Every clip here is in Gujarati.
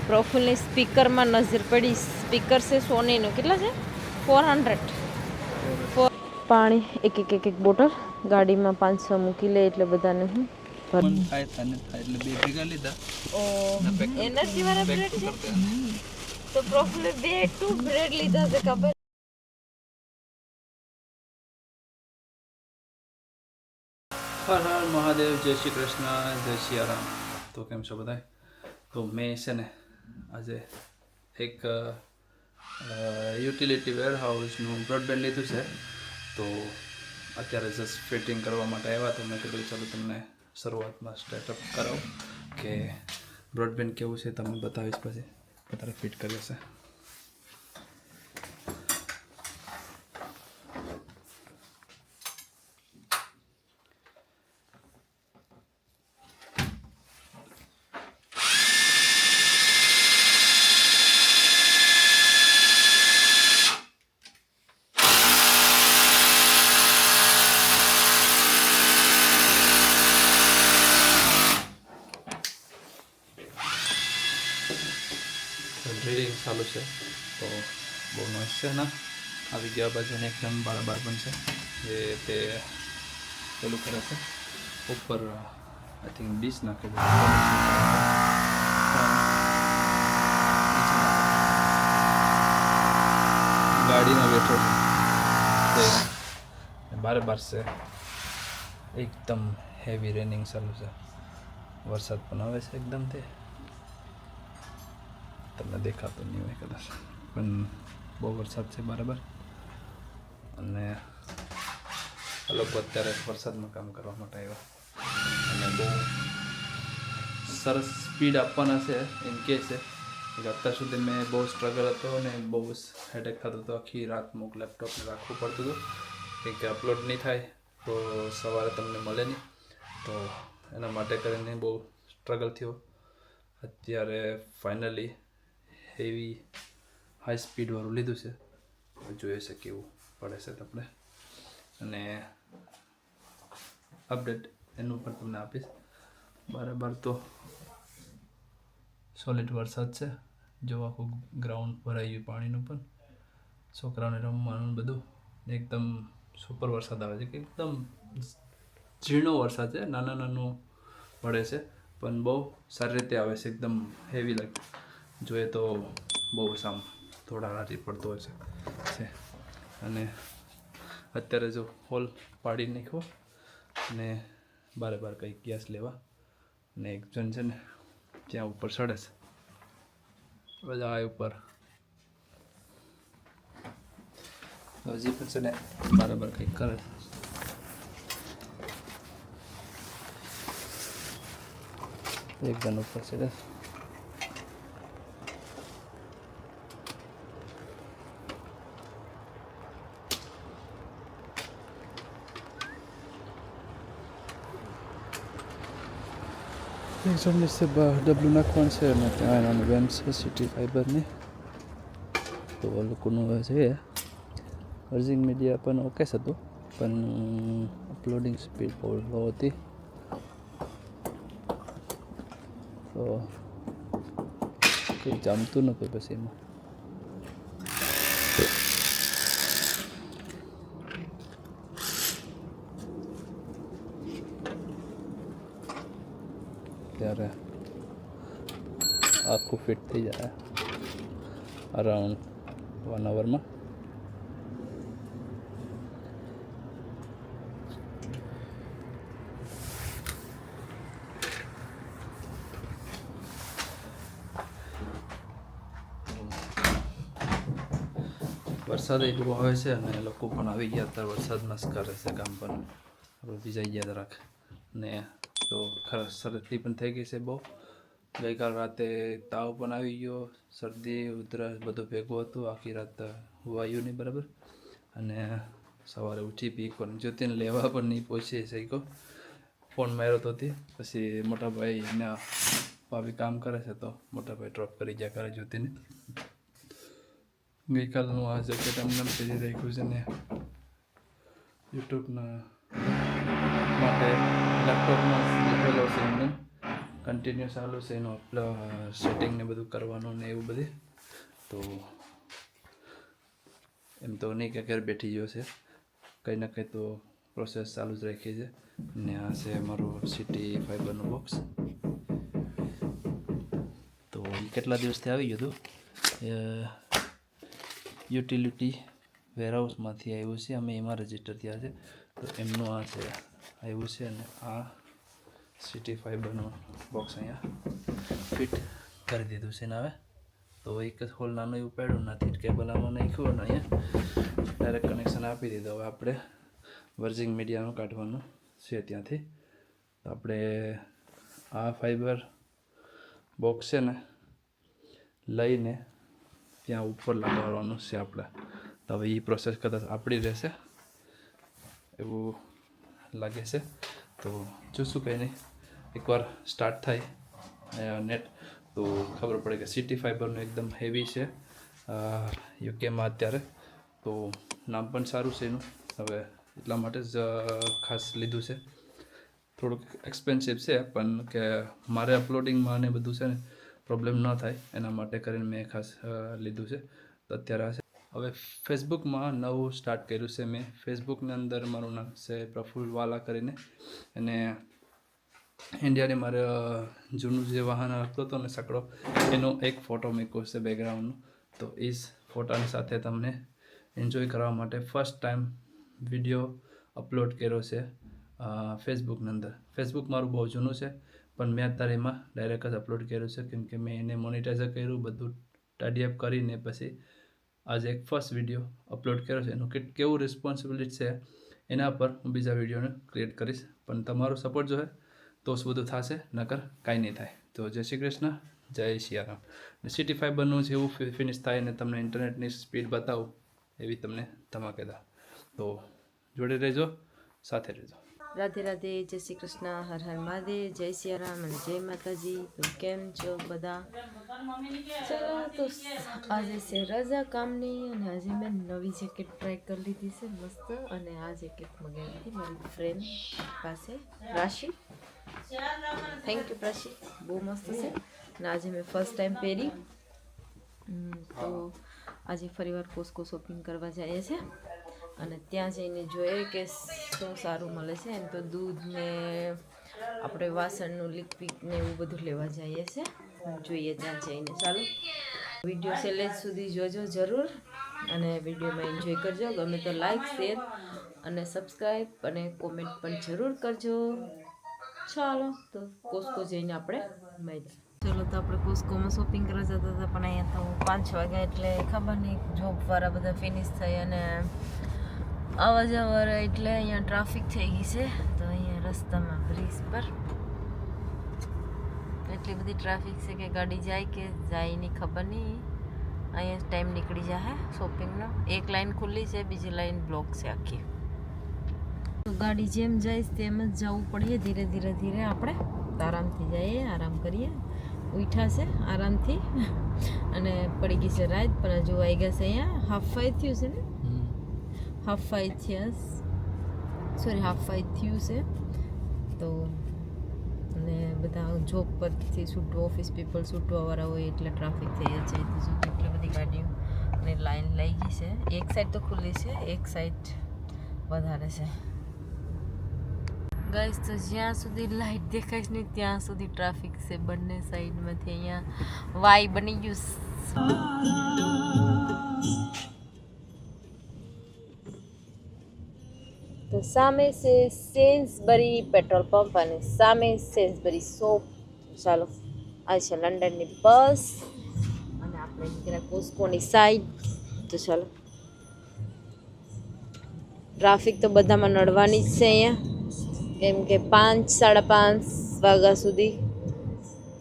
પ્રફુલ્લની સ્પીકરમાં નજર પડી. સ્પીકર છે સોનીનું. કેટલા છે? 400. પાણી એક બોટલ ગાડીમાં 500 મૂકી લે એટલે બધાને હું મન થાય તને થાય એટલે બે ભેગા લીધા. એનર્જી વાળા બ્રેડ છે તો પ્રફુલ્લે 2 બ્રેડ લીધા છે. ખબર હર હર મહાદેવ, જય શ્રી કૃષ્ણ, જય સિયારામ. તો કેમ છો બધા? તો મેં છે ને આજે એક યુટિલિટી વેરહાઉસનું બ્રોડબેન્ડ લીધું છે. તો અત્યારે જસ્ટ ફિટિંગ કરવા માટે આવ્યા. તો મેં કીધું ચાલો તમને શરૂઆતમાં સ્ટાર્ટઅપ કરાવો કે બ્રોડબેન્ડ કેવું છે તમને બતાવીશ, પછી અત્યારે ફિટ કર્યું છે. રીડિંગ ચાલુ છે તો બહુ નોઈસ છે ને. આવી ગયા બાજુને એકદમ બરાબર પણ છે જે તે પેલું કરે છે. ઉપર આઈ થિંક ડીશ નાખે છે. ગાડીમાં બેઠો છે તે બરાબર છે. એકદમ હેવી રેનિંગ ચાલુ છે. વરસાદ પણ આવે છે એકદમ. તે તમને દેખાતું નહીં હોય કદાચ, પણ બહુ વરસાદ છે બરાબર. અને આ લોકો અત્યારે વરસાદમાં કામ કરવા માટે આવ્યા અને બહુ સરસ સ્પીડ આપવાના છે. એમ કહે છે કે અત્યાર સુધી મેં બહુ સ્ટ્રગલ હતો ને બહુ હેડેક થતો હતો. આખી રાત મુક લેપટોપને રાખવું પડતું હતું કે અપલોડ નહીં થાય તો સવારે તમને મળે નહીં. તો એના માટે કરીને બહુ સ્ટ્રગલ થયો. અત્યારે ફાઇનલી હેવી હાઈ સ્પીડવાળું લીધું છે. જોઈએ છે કેવું પડે છે તમને, અને અપડેટ એનું પણ તમને આપીશ. બરાબર તો સોલિડ વરસાદ છે. જો આખું ગ્રાઉન્ડ ભરાઈ ગયું પાણીનું, પણ છોકરાઓને રમવાનું બધું એકદમ સુપર વરસાદ આવે છે. કે એકદમ ઝીણો વરસાદ છે, નાનું નાનું પડે છે પણ બહુ સારી રીતે આવે છે. એકદમ હેવી લાગે જોઈએ તો બહુ સામ થોડા રાતી પડતો હોય છે. અને અત્યારે જો હોલ પાડી નાખ્યો ને બાર કંઈક ગેસ લેવા, ને એક જણ છે ને ત્યાં ઉપર ચડે છે. બધા ઉપર હજી પણ છે ને બરાબર કંઈક કરે છે. એક જણ ઉપર ચડે. એક જણની છે ડબલું નાખવાનું છે અને ત્યાં એનાની વેન છે સિટી ફાઈબરની. તો લોકોનું છે અર્જિંગ મીડિયા પણ ઓકે હતું, પણ અપલોડિંગ સ્પીડ બહુ લો હતી. તો કંઈ જમતું નહોતું પછી એમાં. ત્યારે આખું ફિટ થઈ જાય અરાઉન્ડ 1 અવરમાં. વરસાદ એ બહુ આવે છે અને લોકો પણ આવી ગયા. અત્યારે વરસાદમાં જ કરે છે કામ, પણ આપણે ભીજાઈ ગયા જરાક. ને તો શરદી પણ થઈ ગઈ છે બહુ. ગઈકાલ રાતે તાવ પણ આવી ગયો, શરદી ઉધરસ બધું ભેગું હતું. આખી રાત હુવાયું નહીં બરાબર. અને સવારે ઉઠી પી પણ જ્યોતિને લેવા પણ નહીં પહોંચી શક્યો. ફોન માર્યો તો પછી મોટાભાઈ એના ભાભી કામ કરે છે તો મોટાભાઈ ડ્રોપ કરી ગયા કરે જ્યોતિને. ગઈકાલનું આ જેકેટ એમને પહેરી રાખ્યું છે ને યુટ્યુબના માટે લેપટોપમાં લીધેલો છે એમને. કન્ટિન્યુ ચાલુ છે એનું સેટિંગ ને બધું કરવાનું ને એવું બધું. તો એમ તો નહીં કે ઘર બેઠી ગયો છે, કંઈ ના કંઈ તો પ્રોસેસ ચાલુ જ રાખી છે. ને આ છે અમારું સિટી ફાઈબરનું બોક્સ. તો એ કેટલા દિવસથી આવી ગયું હતું, યુટિલિટી વેરહાઉસમાંથી આવ્યું છે, અમે એમાં રજીસ્ટર થયા છે. તો એમનું આ છે આવ્યું છે, અને આ સિટી ફાઈબરનું બોક્સ અહીંયા ફિટ કરી દીધું છે ને હવે. તો એક જ હોલ નાનો એવું પડ્યું નથી, કેબલ આમાં નાખ્યું અને અહીંયા ડાયરેક્ટ કનેક્શન આપી દીધું. હવે આપણે વર્જિંગ મીડિયાનું કાઢવાનું છે ત્યાંથી. તો આપણે આ ફાઈબર બોક્સ છે ને લઈને ત્યાં ઉપર લગાવવાનું છે આપણે. તો હવે એ પ્રોસેસ કદાચ આપણી રહેશે એવું લાગે છે. તો જોશું કંઈ નહીં, એકવાર સ્ટાર્ટ થાય નેટ તો ખબર પડે કે સિટી ફાઈબરનું એકદમ હેવી છે યુકેમાં અત્યારે. તો નામ પણ સારું છે એનું, હવે એટલા માટે જ ખાસ લીધું છે. થોડુંક એક્સપેન્સિવ છે, પણ કે મારે અપલોડિંગમાં ને બધું છે ને પ્રોબ્લેમ ન થાય એના માટે કરીને મેં ખાસ લીધું છે. તો અત્યારે આ છે. હવે ફેસબુકમાં નવું સ્ટાર્ટ કર્યું છે મેં. ફેસબુકની અંદર મારું નામ છે પ્રફુલ્લ વાલા કરીને, અને ઇન્ડિયાની મારે જૂનું જે વાહન આપતો હતો ને સકડો, એનો એક ફોટો મૂક્યો છે બેકગ્રાઉન્ડનો. તો એ જ ફોટાની સાથે તમને એન્જોય કરવા માટે ફર્સ્ટ ટાઈમ વિડીયો અપલોડ કર્યો છે ફેસબુકની અંદર. ફેસબુક મારું બહુ જૂનું છે, પણ મેં અત્યારે એમાં ડાયરેક્ટ જ અપલોડ કર્યું છે, કેમ કે મેં એને મોનિટાઈઝર કર્યું, બધું ટાઈડી અપ કરીને પછી આજે એક ફર્સ્ટ વિડીયો અપલોડ કર્યો છે. એનું કેવું રિસ્પોન્સિબિલિટી છે એના પર હું બીજા વિડીયોને ક્રિએટ કરીશ. પણ તમારો સપોર્ટ જો તો જ બધું થશે, નકર કાંઈ નહીં થાય. તો જય શ્રી કૃષ્ણ, જય સિયારામ. સિટી ફાઈબરનું જેવું ફિનિશ થાય ને તમને ઇન્ટરનેટની સ્પીડ બતાવું એવી તમને ધમાકેદાર. તો જોડે રહેજો, સાથે રહેજો. રાધે રાધે, જય શ્રી કૃષ્ણ, હર હર મહાદેવ, જય સિયારામ અને જય માતાજી. તો કેમ છો બધા? ચલો, તો આજે છે રજા કામની, અને આજે મેં નવી જેકેટ ટ્રાય કરી લીધી છે મસ્ત. અને આ જેકેટ મંગાવી હતી મારી ફ્રેન્ડ પાસે, રાશિ. થેન્ક યુ રાશિ, બહુ મસ્ત છે. અને આજે મેં ફર્સ્ટ ટાઈમ પહેરી. તો આજે ફરીવાર કોસ્કો શોપિંગ કરવા જઈએ છીએ, અને ત્યાં જઈને જોઈએ કે શું સારું મળે છે. એમ તો દૂધ ને આપણે વાસણનું લિક્વિડ ને એવું બધું લેવા જઈએ છીએ, જોઈએ ત્યાં જઈને. ચાલો વિડીયો છેલ્લે સુધી જોજો જરૂર, અને વિડીયોમાં એન્જોય કરજો. ગમે તો લાઈક, શેર અને સબસ્ક્રાઈબ અને કોમેન્ટ પણ જરૂર કરજો. ચાલો તો કોસ્કો જઈને આપણે મળીએ. ચલો, તો આપણે કોસ્કોમાં શોપિંગ કરવા જતા હતા, પણ અહીંયા તો 5 વાગ્યા એટલે ખબર નહીં, જોબવાળા બધા ફિનિશ થઈ અને આવા જવા એટલે અહીંયા ટ્રાફિક થઈ ગઈ છે. તો અહીંયા રસ્તામાં બ્રિજ પર એટલી બધી ટ્રાફિક છે કે ગાડી જાય કે જાય નહીં ખબર નહીં. અહીંયા ટાઈમ નીકળી જાય શોપિંગનો. એક લાઈન ખુલ્લી છે, બીજી લાઈન બ્લોક છે આખી. તો ગાડી જેમ જાય તેમ જ જવું પડે, ધીરે ધીરે ધીરે આપણે આરામથી જઈએ, આરામ કરીએ. ઉઠ્યા છે આરામથી, અને પડી ગઈ છે રાત, પણ હજુ આવી ગયા છે અહીંયા હાફ 5 થયું છે ને, હાફ 5 થયા, સોરી હાફ 5 થયું છે. તો અને બધા જોબ પરથી છૂટવા, ઓફિસ પીપલ છૂટવાવાળા હોય એટલે ટ્રાફિક થઈ જ જાય. તો જો કેટલી બધી ગાડીઓ અને લાઈન લઈ ગઈ છે. એક સાઈડ તો ખુલ્લી છે, એક સાઈડ વધારે છે. ગાઈસ, તો જ્યાં સુધી લાઈટ દેખાય ને ત્યાં સુધી ટ્રાફિક છે બંને સાઈડમાંથી. અહીંયા વાય બની ગયું. તો સામે છે સેન્સબરી પેટ્રોલ પંપ અને સામે સેન્સબરી શોપ. ચાલો, આ છે લંડનની બસ, અને આપણે નીકળ્યા કોસ્કોની સાઈડ. તો ચાલો, ટ્રાફિક તો બધામાં નડવાની જ છે અહીંયા, કેમ કે 5, 5:30 વાગ્યા સુધી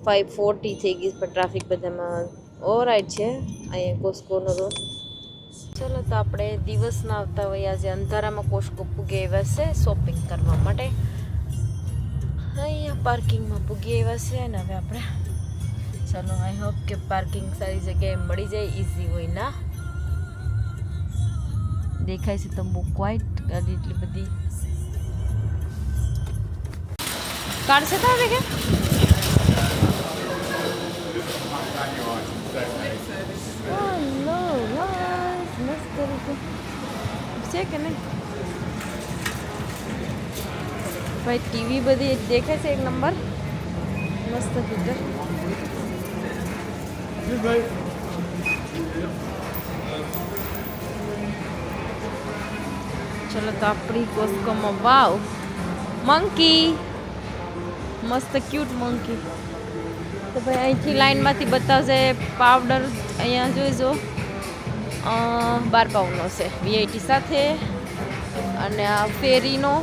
5:40 થઈ ગઈ, પણ ટ્રાફિક બધામાં ઓવરરાઈડ છે અહીંયા કોસ્કોનો રોડ. ચલો, તો આપણે દિવસના આવતા હોય આજે અંધારામાં કોસ્કો પૂગી આવ્યા છે શોપિંગ કરવા માટે. અહીંયા પાર્કિંગમાં પૂગી આવ્યા છે, અને હવે આપણે ચલો, આઈ હોપ કે પાર્કિંગ સારી જગ્યાએ મળી જાય, ઇઝી હોય ના. દેખાય છે તો બહુ ક્વાઇટ ગાડી એટલી બધી કાઢશે તો હવે કે હેલો ગાઈસ, મસ્ત રીતે છે કે નહીં ભાઈ? ટીવી બધી દેખે છે એક નંબર, મસ્ત ફીચર. ચલો તો આપણી કોસ્કોમાં વાવ મંકી, મસ્ત ક્યુટ મંકી. તો ભાઈ અહીંથી લાઈનમાંથી બતાવશે પાવડર. અહીંયા જોઈજો 12 પાઉન્ડનો છે વીઆઈટી સાથે, અને આ ફેરીનો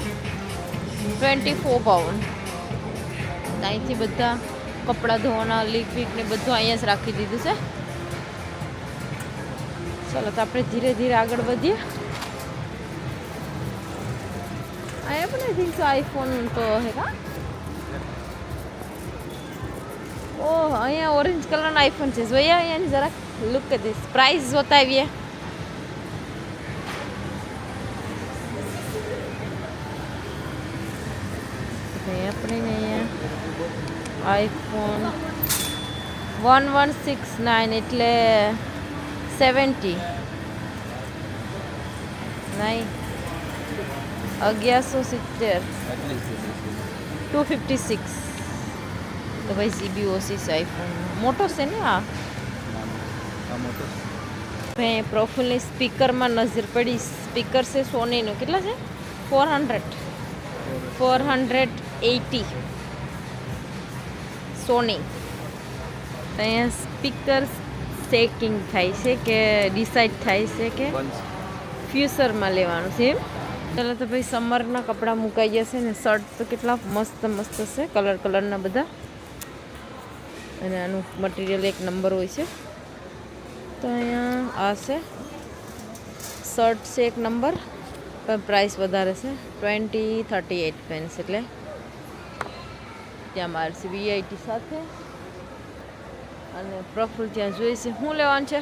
24 પાઉન્ડ. અહીંથી બધા કપડાં ધોવાના લિક્વિડ ને બધું અહીંયા જ રાખી દીધું છે. ચાલો તો આપણે ધીરે ધીરે આગળ વધીએ. અહીંયા પણ આઈ થિંક સો આઈફોન તો હે કા? ઓહ, અહીંયા ઓરેન્જ કલરનો આઈફોન છે. જોઈએ અહીંયાની જરાક લુક કરી દઈશ. પ્રાઇસ જોતા આવીએ. આપણે અહીંયા આઈફોન 1169 એટલે 70 નહીં 1170 256. તો ભાઈ જીબી ઓછી છે આઈફોન. મોટો છે ને આ ભાઈ. પ્રોફાઇલની સ્પીકરમાં નજર પડી. સ્પીકર છે સોનીનું. કેટલા છે? 480 સોની. અહીંયા સ્પીકર સેકિંગ થાય છે કે ડિસાઈડ થાય છે કે ફ્યુચરમાં લેવાનું છે એમ. ચાલો તો ભાઈ સમરના કપડાં મુકાઈ જશે ને. શર્ટ તો કેટલા મસ્ત મસ્ત છે, કલર કલરના બધા. અને આનું મટીરિયલ એક નંબર હોય છે. તો અહીંયા આ છે શર્ટ છે એક નંબર, પણ પ્રાઇસ વધારે છે 2038 પેન્સ. એટલે ત્યાં બહાર છે વીઆઈટી સાથે. અને પ્રોફિલ ત્યાં જોઈ છે. શું લેવાનું છે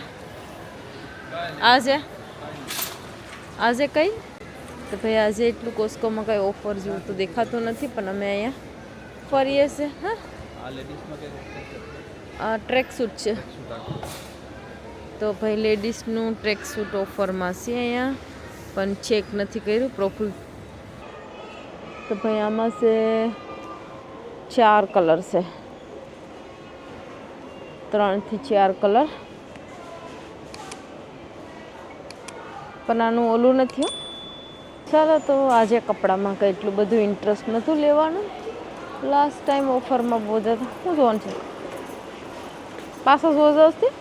આજે કઈ? તો ભાઈ આજે એટલું કોસ્કોમાં કંઈ ઓફર જેવું તો દેખાતું નથી, પણ અમે અહીંયા ફરીએ છીએ. હા, આ ટ્રેક સૂટ છે. તો ભાઈ લેડીઝનું ટ્રેક સૂટ ઓફરમાં છે અહીંયા, પણ ચેક નથી કર્યું પ્રોફિલ. તો ભાઈ આમાં છે 4 કલર છે, 3 થી 4 કલર. પણ આનું ઓલું નથી હો. ચાલો તો આજે કપડામાં કંઈ એટલું બધું ઇન્ટરેસ્ટ નહોતું લેવાનું. લાસ્ટ ટાઈમ ઓફરમાં બહુ જ હતા. શું જોવાનું છે? પાછો જોઈ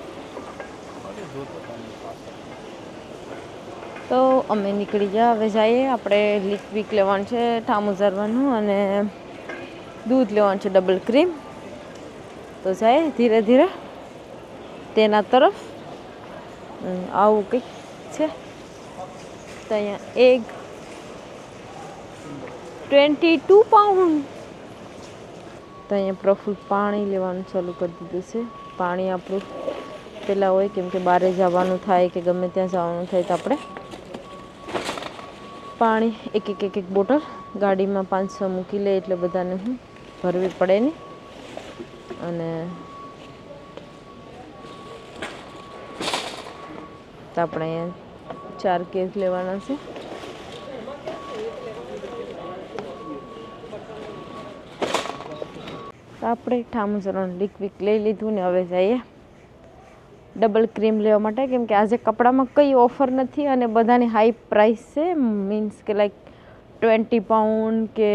તો અમે નીકળી જા. હવે જઈએ આપણે. લિક્વિડ લેવાનું છે, ઠામ ઉજારવાનું, અને દૂધ લેવાનું છે ડબલ ક્રીમ. તો જાય ધીરે ધીરે તેના તરફ. આવું કંઈક છે. તો અહીંયા એગ 22 પાઉન્ડ. તો અહીંયા પ્રોફિલ પાણી લેવાનું ચાલુ કરી દીધું છે. પાણી આપણું પહેલાં હોય, કેમ કે બહાર જવાનું થાય કે ગમે ત્યાં જવાનું થાય તો આપણે પાણી એક બોટલ ગાડીમાં 500 મૂકી લે, એટલે બધાને ભરવી પડે નહીં. અને તો આપણે અહીંયા 4 કેસ લેવાના છે. તો આપણે ઠામુસરણ લિક્વિડ લઈ લીધું ને હવે જઈએ ડબલ ક્રીમ લેવા માટે, કેમ કે આજે કપડામાં કંઈ ઓફર નથી અને બધાની હાઈ પ્રાઇસ છે. મીન્સ કે લાઈક 20 પાઉન્ડ કે.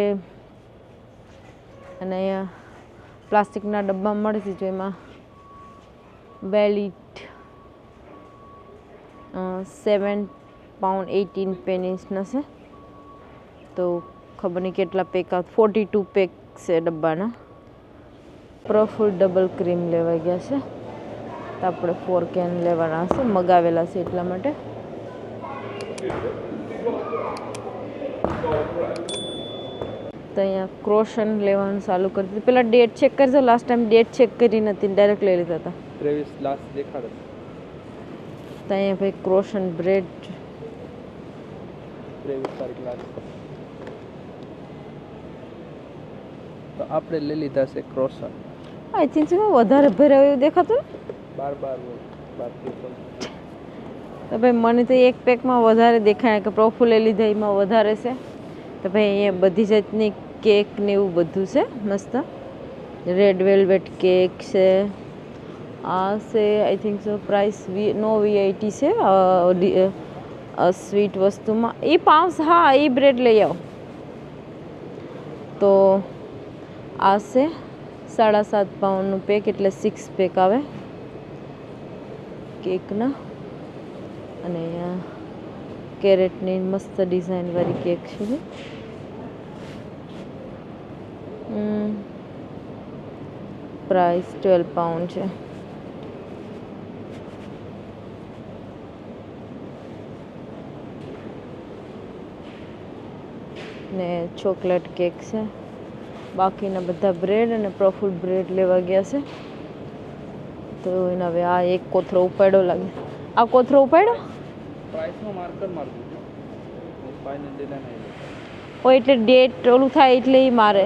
અને અહીંયા પ્લાસ્ટિકના ડબ્બા મળે છે, જો એમાં વેલિટ 7 પાઉન્ડ 18 પેનીસના છે. તો ખબર નહીં કેટલા પેક 42 પેક છે ડબ્બાના. પ્રોફુલ ડબલ ક્રીમ લેવા ગયા છે. તો આપણે 4 કેન લેવાના છે, મગાવેલા છે એટલા માટે. તો અહીંયા ક્રોશન લેવાનું ચાલુ કરી દીધું. પેલા ડેટ ચેક કરજો. લાસ્ટ ટાઈમ ડેટ ચેક કરી નથી, ડાયરેક્ટ લઈ લીધા હતા. 23 લાસ્ટ દેખાડે. તો અહીંયા ભાઈ ક્રોશન બ્રેડ 23 તારીખ લાસ્ટ. તો આપણે લઈ લીધા છે ક્રોશન. આઈ થિંક શું વધારે ભરાયું એવું દેખાતું બાર થી તો ભાઈ મને તો એક પેકમાં વધારે દેખાય કે પ્રોફુલે લીધા એમાં વધારે છે તો ભાઈ અહીંયા બધી જાતની કેક ને એવું બધું છે મસ્ત રેડ વેલ્વેટ કેક છે આ છે આઈ થિંક સો પ્રાઇસ નો વીઆઈટી છે સ્વીટ વસ્તુમાં એ પાઉસ હા એ બ્રેડ લઈ આવો તો આ છે 7.5 પાઉન્ડનું પેક એટલે 6 પેક આવે કેકના અને અહીંયા કેરેટની મસ્ત ડિઝાઇનવાળી કેક છે પ્રાઇસ 12 પાઉન્ડ છે ને ચોકલેટ કેક છે બાકીના બધા બ્રેડ અને પ્રોફુલ બ્રેડ લેવા ગયા છે તો એને હવે આ એક કોથળો ઉપાડ્યો લાગે આ કોથળો ઉપાડ્યો પ્રાઇસમાં માર્કર માર દીધું ફાઇનલ ડેટા નહીં ઓ એટલે ડેટ ઓલું થાય એટલે એ મારે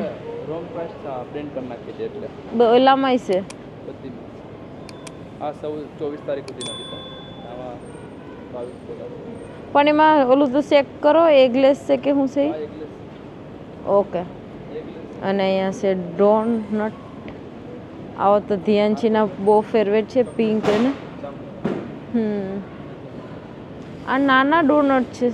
રોંગ પ્રાઇસ પ્રિન્ટ કરી નાખી છે એટલે ઓલામાંય છે બધી આ 24 તારીખ સુધી નથી આમાં 22 પણ એમાં ઓલું તો ચેક કરો એગલેસ છે કે શું છે ઓકે અને અહીંયા છે ડોનટ આવો તો ધ્યાનચીના બહુ ફેવરેટ છે પિંક ને આ નાના ડોનટ છે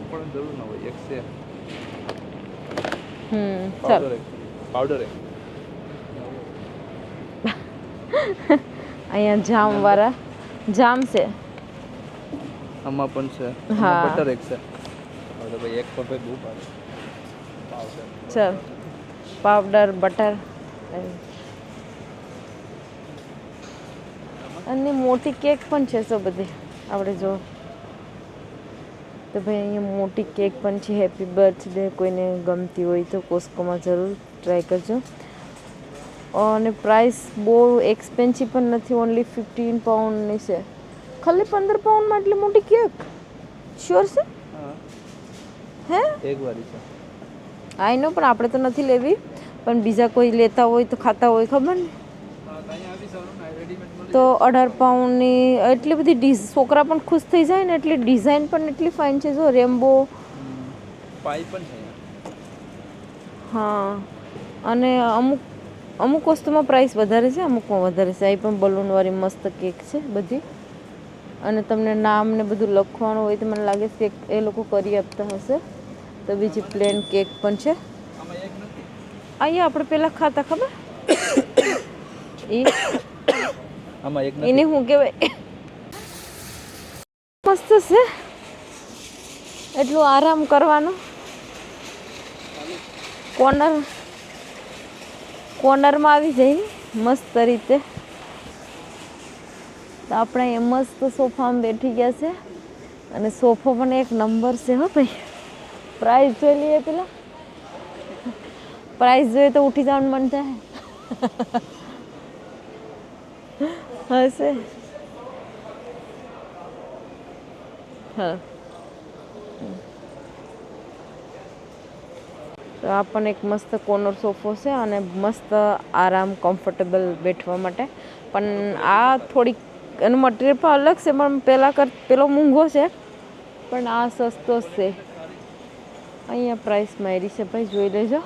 પણ જરૂર ના હોય એક છે ચાલ પાવડર અહીંયા જામ વાળા જામ છે આમાં પણ છે હા બટર એક છે હવે ભાઈ એક પર બહુ પાવડર ચાલ પાવડર બટર અને મોટી કેક પણ છે સો બધી આપણે જો તો ભાઈ અહીંયા મોટી કેક પણ છે હેપી બર્થડે કોઈને ગમતી હોય તો કોસ્કોમાં જરૂર ટ્રાય કરજો અને પ્રાઇસ બહુ એક્સપેન્સિવ પણ નથી ઓનલી 15 પાઉન્ડની છે ખાલી 15 પાઉન્ડમાં એટલી મોટી કેક શ્યોર છે હે એક વારી છે આઈ નો પણ આપણે તો નથી લેવી પણ બીજા કોઈ લેતા હોય તો ખાતા હોય ખબર ને તો 18 પાઉન્ડની એટલી બધી છોકરા પણ ખુશ થઈ જાય ને એટલી ડિઝાઇન પણ એટલી ફાઇન છે જો રેમ્બો પાઈ પણ છે હા અને અમુક વસ્તુમાં પ્રાઇસ વધારે છે અમુકમાં વધારે છે અહીં પણ બલૂનવાળી મસ્ત કેક છે બધી અને તમને નામ ને બધું લખવાનું હોય તો મને લાગે છે કે એ લોકો કરી આપતા હશે તો બીજી પ્લેન કેક પણ છે અહીંયા આપણે પહેલાં ખાતા ખબર એ આમાં એક એને શું કહેવાય મસ્ત છે એટલું આરામ કરવાનું કોર્નરમાં આવી જાય મસ્ત રીતે તો આપણે એ મસ્ત સોફામાં બેઠી ગયા છે અને સોફો પણ એક નંબર છે હો ભાઈ પ્રાઇસ જોઈ લઈએ પેલા પ્રાઇસ જોઈએ તો ઉઠી જવાનું મન થાય હશે હા તો આ પણ એક મસ્ત કોર્નર સોફો છે અને મસ્ત આરામ કમ્ફર્ટેબલ બેઠવા માટે પણ આ થોડીક એનું મટીરિયલ પણ અલગ છે પણ પેલો મોંઘો છે પણ આ સસ્તો છે અહીંયા પ્રાઇસ મારી છે ભાઈ જોઈ લેજો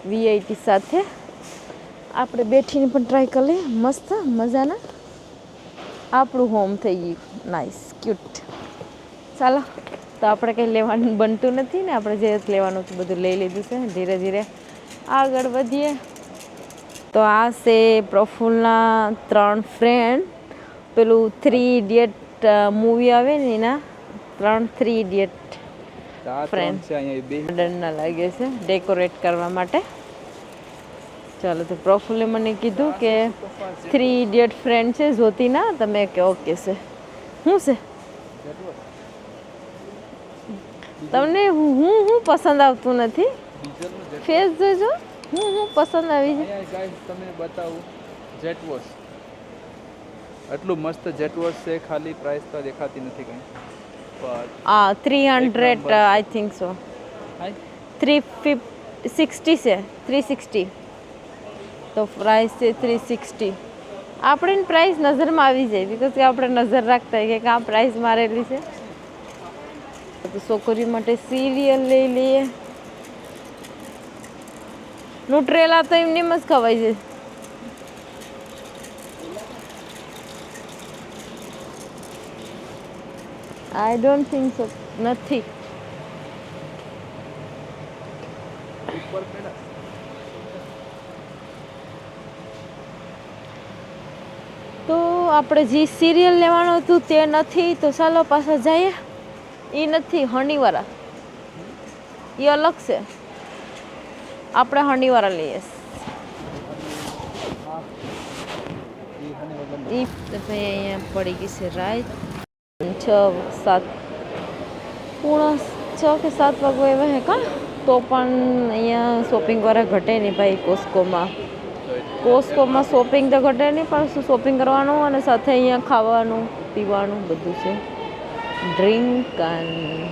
વીઆઈટી સાથે આપણે બેઠીને પણ ટ્રાય કરી લઈએ મસ્ત મજાના આપણું હોમ થઈ ગયું નાઇસ ક્યુટ ચાલો તો આપણે કંઈ લેવાનું બનતું નથી ને આપણે જે લેવાનું હતું બધું લઈ લીધું છે ધીરે ધીરે આગળ વધીએ તો આ છે પ્રફુલ્લના 3 ફ્રેન્ડ પેલું 3 ઇડિયટ મૂવી આવે ને એના 3 ઇડિયટ ફ્રેન્ડ છે અહીંયા બે ગાર્ડનના લાગે છે ડેકોરેટ કરવા માટે ચાલો તો પ્રફુલ્લે મને કીધું કે 3 ઇડિયટ ફ્રેન્ડ છે જ્યોતિના તમે કે ઓકે છે શું છે તમને હું પસંદ આવતું નથી ફેસ જોજો હું પસંદ આવી જાય ગાઈસ તમને બતાવું જેટ વોશ આટલું મસ્ત જેટ વોશ છે ખાલી પ્રાઇસ તો દેખાતી નથી કંઈ 300 आई थिंक सो 360 છે 360 તો પ્રાઇસ છે 360 આપણે પ્રાઇસ નજરમાં આવી જાય બીકોઝ કે આપણે નજર રાખતા હોય કે આ પ્રાઇસ મારેલી છે તો છોકરી માટે સિરિયલ લઈ લઈએ ન્યુટ્રેલા તો એમની જ ખવાય છે આઈ ડોન્ટ થિંક સો નથી તો આપણે જે સિરિયલ લેવાનું હતું તે નથી તો ચાલો પાછા જઈએ એ નથી હનીવાળા એ અલગ છે આપણે હનીવાળા લઈએ એ ભાઈ અહીંયા પડી ગઈ છે રાત 6 કે 7 વાગો એવા હે કા તો પણ અહીંયા શોપિંગવાળા ઘટે નહીં ભાઈ કોસ્કોમાં શોપિંગ તો ઘટે નહીં પણ શોપિંગ કરવાનું અને સાથે અહીંયા ખાવાનું પીવાનું બધું છે ડ્રિંક અને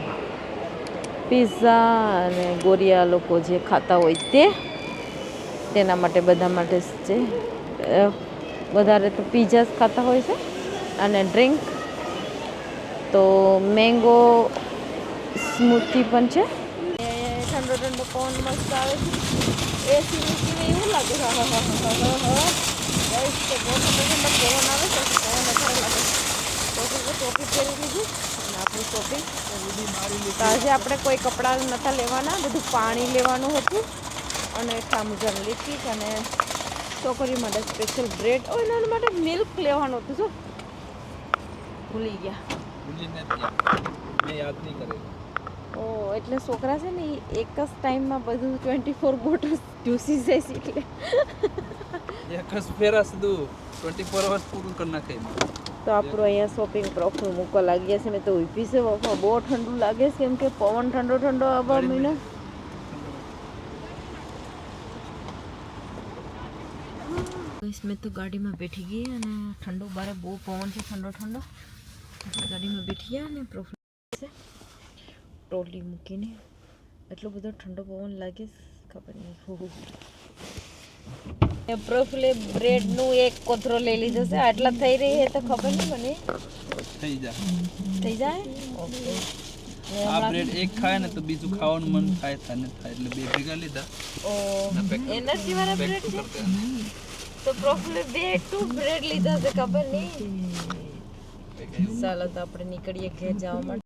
પિઝા અને ગોરિયા લોકો જે ખાતા હોય તેના માટે બધા માટે છે વધારે તો પિઝા જ ખાતા હોય છે અને ડ્રિંક તો મેંગો સ્મૂથી પણ છે ઠંડો ઠંડો પવન મસ્ત આવે છે એસી મૂકીને એવું લાગે બહુ ઠંડો ઠંડો પવન આવે છે પવન વધારે લાગે તો ટોપી પહેરી લીધી અને આપણી શોપિંગ તો આજે આપણે કોઈ કપડાં નહોતા લેવાના બધું પાણી લેવાનું હતું અને ઠામુજાનું લિક્વિડ અને છોકરી માટે સ્પેશિયલ બ્રેડ એના માટે મિલ્ક લેવાનું હતું શું ભૂલી ગયા ઓ એટલે છોકરા છે ને એ એક જ ટાઈમમાં બધું 24 બોટલ્સ ઢૂસી જાય છે એટલે એક જ ફેરા સીધું 24 અવર્સ પૂરું કરી નાખે તો આપણું અહીંયા શોપિંગ પ્રોફનું મૂકવા લાગ્યા છે મેં તો ઊભી છે બાપા બહુ ઠંડુ લાગે છે કેમ કે પવન ઠંડો ઠંડો આવવા મહિનો મેં તો ગાડીમાં બેઠી ગઈ અને ઠંડો બારે બહુ પવન છે ઠંડો ઠંડો ગાડીમાં બેઠી ગયા ને પ્રોફ છે ટ્રોલી મૂકીને એટલો બધો ઠંડો પવન લાગે ખબર નહીં પ્રોફલે બ્રેડનું એક કોથરો લઈ લીધો છે આટલા થઈ રહી છે તો ખબર નહીં મને થઈ જાય ઓકે આ બ્રેડ એક ખાય ને તો બીજું ખાવાનું મન થાય એટલે બે ભેગા લીધા ઓ એનર્જી વાળા બ્રેડ છે તો પ્રોફલે 2 બ્રેડ લીધા છે ખબર નહીં ચાલો તો આપણે નીકળીએ ઘેર જવા માટે